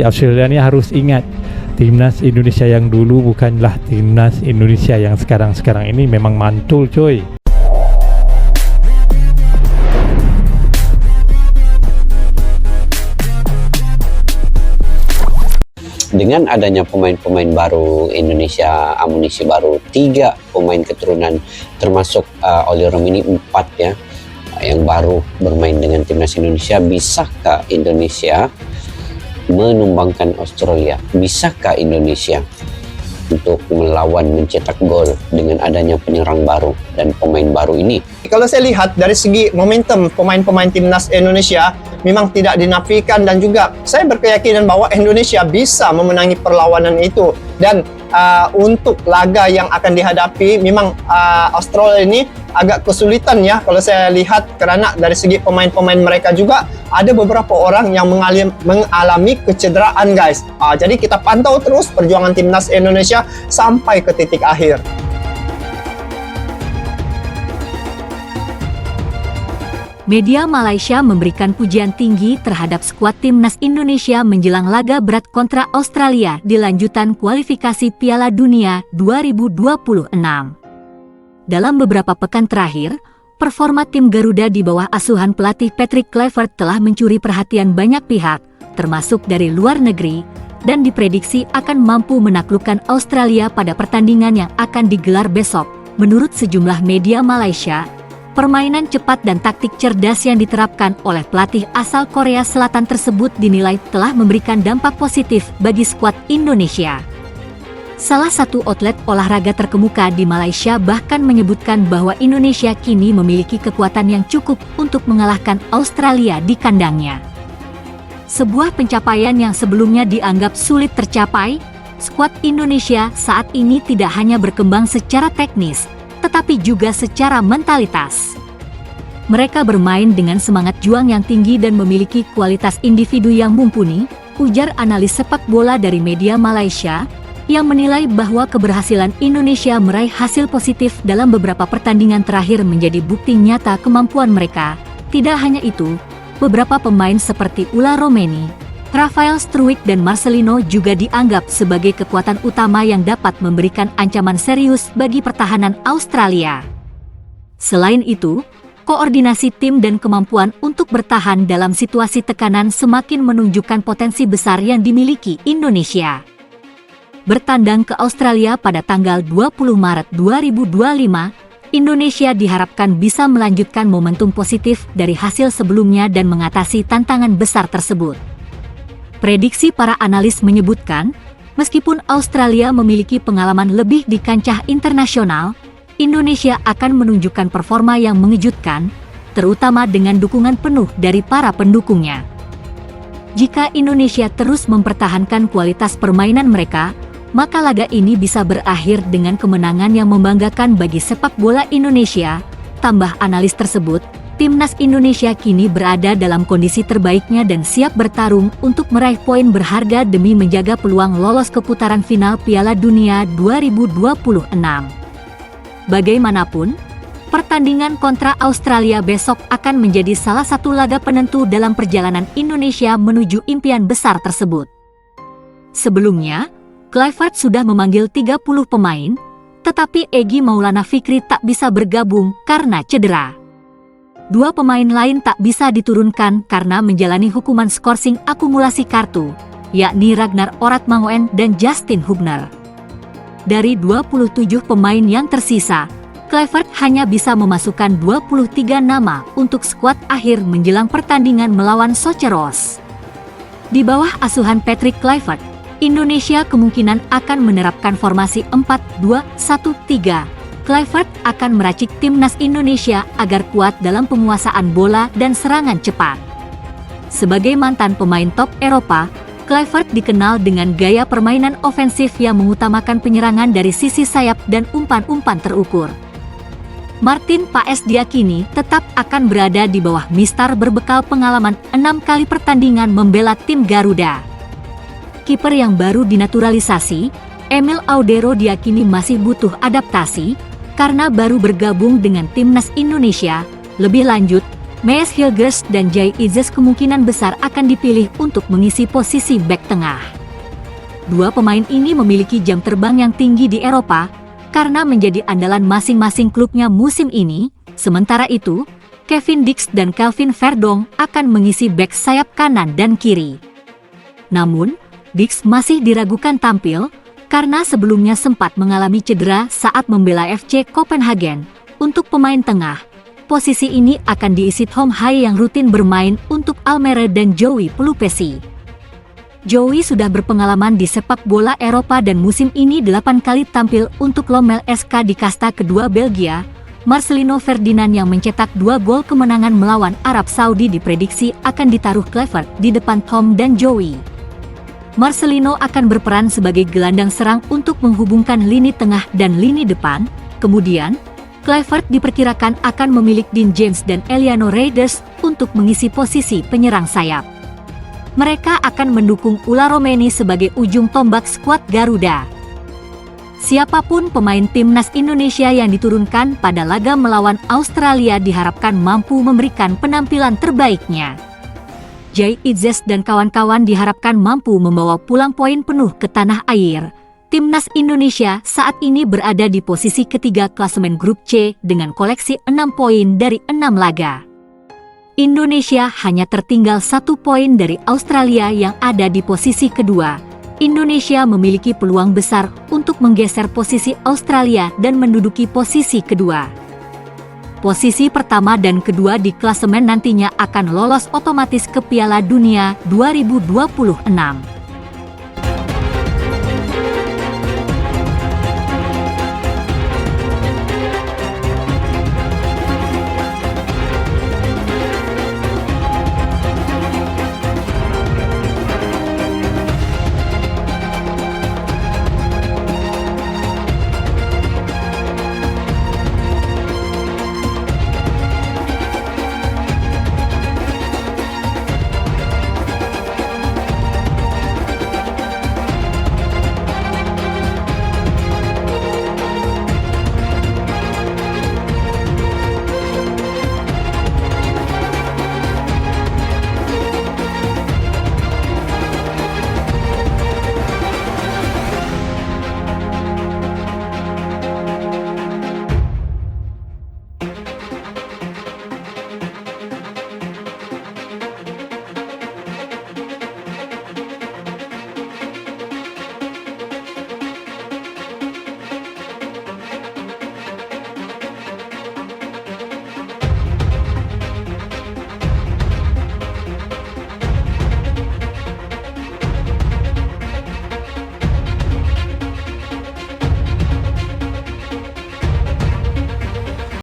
Australia ni harus ingat, timnas Indonesia yang dulu bukanlah timnas Indonesia yang sekarang-sekarang ini. Memang mantul coy. Dengan adanya pemain-pemain baru Indonesia, amunisi baru, 3 pemain keturunan termasuk Oli Romini 4 ya, yang baru bermain dengan timnas Indonesia. Bisakah Indonesia menumbangkan Australia? Bisakah Indonesia untuk melawan, mencetak gol dengan adanya penyerang baru dan pemain baru ini? Kalau saya lihat dari segi momentum pemain-pemain timnas Indonesia memang tidak dinafikan, dan juga saya berkeyakinan bahwa Indonesia bisa memenangi perlawanan itu. Dan untuk laga yang akan dihadapi memang Australia ini agak kesulitan ya kalau saya lihat, karena dari segi pemain-pemain mereka juga ada beberapa orang yang mengalami kecederaan guys. Jadi kita pantau terus perjuangan timnas Indonesia sampai ke titik akhir. Media Malaysia memberikan pujian tinggi terhadap skuad timnas Indonesia menjelang laga berat kontra Australia di lanjutan kualifikasi Piala Dunia 2026. Dalam beberapa pekan terakhir, performa tim Garuda di bawah asuhan pelatih Patrick Kluivert telah mencuri perhatian banyak pihak, termasuk dari luar negeri, dan diprediksi akan mampu menaklukkan Australia pada pertandingan yang akan digelar besok. Menurut sejumlah media Malaysia, permainan cepat dan taktik cerdas yang diterapkan oleh pelatih asal Korea Selatan tersebut dinilai telah memberikan dampak positif bagi skuad Indonesia. Salah satu outlet olahraga terkemuka di Malaysia bahkan menyebutkan bahwa Indonesia kini memiliki kekuatan yang cukup untuk mengalahkan Australia di kandangnya. Sebuah pencapaian yang sebelumnya dianggap sulit tercapai, skuad Indonesia saat ini tidak hanya berkembang secara teknis, tetapi juga secara mentalitas. Mereka bermain dengan semangat juang yang tinggi dan memiliki kualitas individu yang mumpuni, ujar analis sepak bola dari media Malaysia, yang menilai bahwa keberhasilan Indonesia meraih hasil positif dalam beberapa pertandingan terakhir menjadi bukti nyata kemampuan mereka. Tidak hanya itu, beberapa pemain seperti Ula Romeni, Rafael Struijk dan Marcelino juga dianggap sebagai kekuatan utama yang dapat memberikan ancaman serius bagi pertahanan Australia. Selain itu, koordinasi tim dan kemampuan untuk bertahan dalam situasi tekanan semakin menunjukkan potensi besar yang dimiliki Indonesia. Bertandang ke Australia pada tanggal 20 Maret 2025, Indonesia diharapkan bisa melanjutkan momentum positif dari hasil sebelumnya dan mengatasi tantangan besar tersebut. Prediksi para analis menyebutkan, meskipun Australia memiliki pengalaman lebih di kancah internasional, Indonesia akan menunjukkan performa yang mengejutkan, terutama dengan dukungan penuh dari para pendukungnya. Jika Indonesia terus mempertahankan kualitas permainan mereka, maka laga ini bisa berakhir dengan kemenangan yang membanggakan bagi sepak bola Indonesia. Tambah analis tersebut, timnas Indonesia kini berada dalam kondisi terbaiknya dan siap bertarung untuk meraih poin berharga demi menjaga peluang lolos ke putaran final Piala Dunia 2026. Bagaimanapun, pertandingan kontra Australia besok akan menjadi salah satu laga penentu dalam perjalanan Indonesia menuju impian besar tersebut. Sebelumnya, Kluivert sudah memanggil 30 pemain, tetapi Egy Maulana Fikri tak bisa bergabung karena cedera. 2 pemain lain tak bisa diturunkan karena menjalani hukuman skorsing akumulasi kartu, yakni Ragnar Oratmangoen dan Justin Hubner. Dari 27 pemain yang tersisa, Kluivert hanya bisa memasukkan 23 nama untuk skuad akhir menjelang pertandingan melawan Soceros. Di bawah asuhan Patrick Kluivert, Indonesia kemungkinan akan menerapkan formasi 4-2-1-3. Kluivert akan meracik timnas Indonesia agar kuat dalam penguasaan bola dan serangan cepat. Sebagai mantan pemain top Eropa, Kluivert dikenal dengan gaya permainan ofensif yang mengutamakan penyerangan dari sisi sayap dan umpan-umpan terukur. Martin Paes diyakini tetap akan berada di bawah Mistar berbekal pengalaman 6 kali pertandingan membela tim Garuda. Kiper yang baru dinaturalisasi, Emil Audero diyakini masih butuh adaptasi, karena baru bergabung dengan timnas Indonesia. Lebih lanjut, Maes Hilgers dan Jay Itzes kemungkinan besar akan dipilih untuk mengisi posisi bek tengah. Dua pemain ini memiliki jam terbang yang tinggi di Eropa karena menjadi andalan masing-masing klubnya musim ini. Sementara itu, Kevin Dix dan Calvin Verdong akan mengisi bek sayap kanan dan kiri. Namun, Dix masih diragukan tampil karena sebelumnya sempat mengalami cedera saat membela FC Copenhagen. Untuk pemain tengah, posisi ini akan diisi Tom Haye yang rutin bermain untuk Almere dan Joey Pelupesi. Joey sudah berpengalaman di sepak bola Eropa dan musim ini 8 kali tampil untuk Lommel SK di kasta kedua Belgia. Marcelino Ferdinand yang mencetak 2 gol kemenangan melawan Arab Saudi diprediksi akan ditaruh Kluivert di depan Tom dan Joey. Marcelino akan berperan sebagai gelandang serang untuk menghubungkan lini tengah dan lini depan. Kemudian, Kluivert diperkirakan akan memilih Dean James dan Eliano Reinders untuk mengisi posisi penyerang sayap. Mereka akan mendukung Ula Romeni sebagai ujung tombak skuad Garuda. Siapapun pemain timnas Indonesia yang diturunkan pada laga melawan Australia diharapkan mampu memberikan penampilan terbaiknya. Jay Itzes dan kawan-kawan diharapkan mampu membawa pulang poin penuh ke tanah air. Timnas Indonesia saat ini berada di posisi ketiga klasemen grup C dengan koleksi 6 poin dari 6 laga. Indonesia hanya tertinggal 1 poin dari Australia yang ada di posisi kedua. Indonesia memiliki peluang besar untuk menggeser posisi Australia dan menduduki posisi kedua. Posisi pertama dan kedua di klasemen nantinya akan lolos otomatis ke Piala Dunia 2026.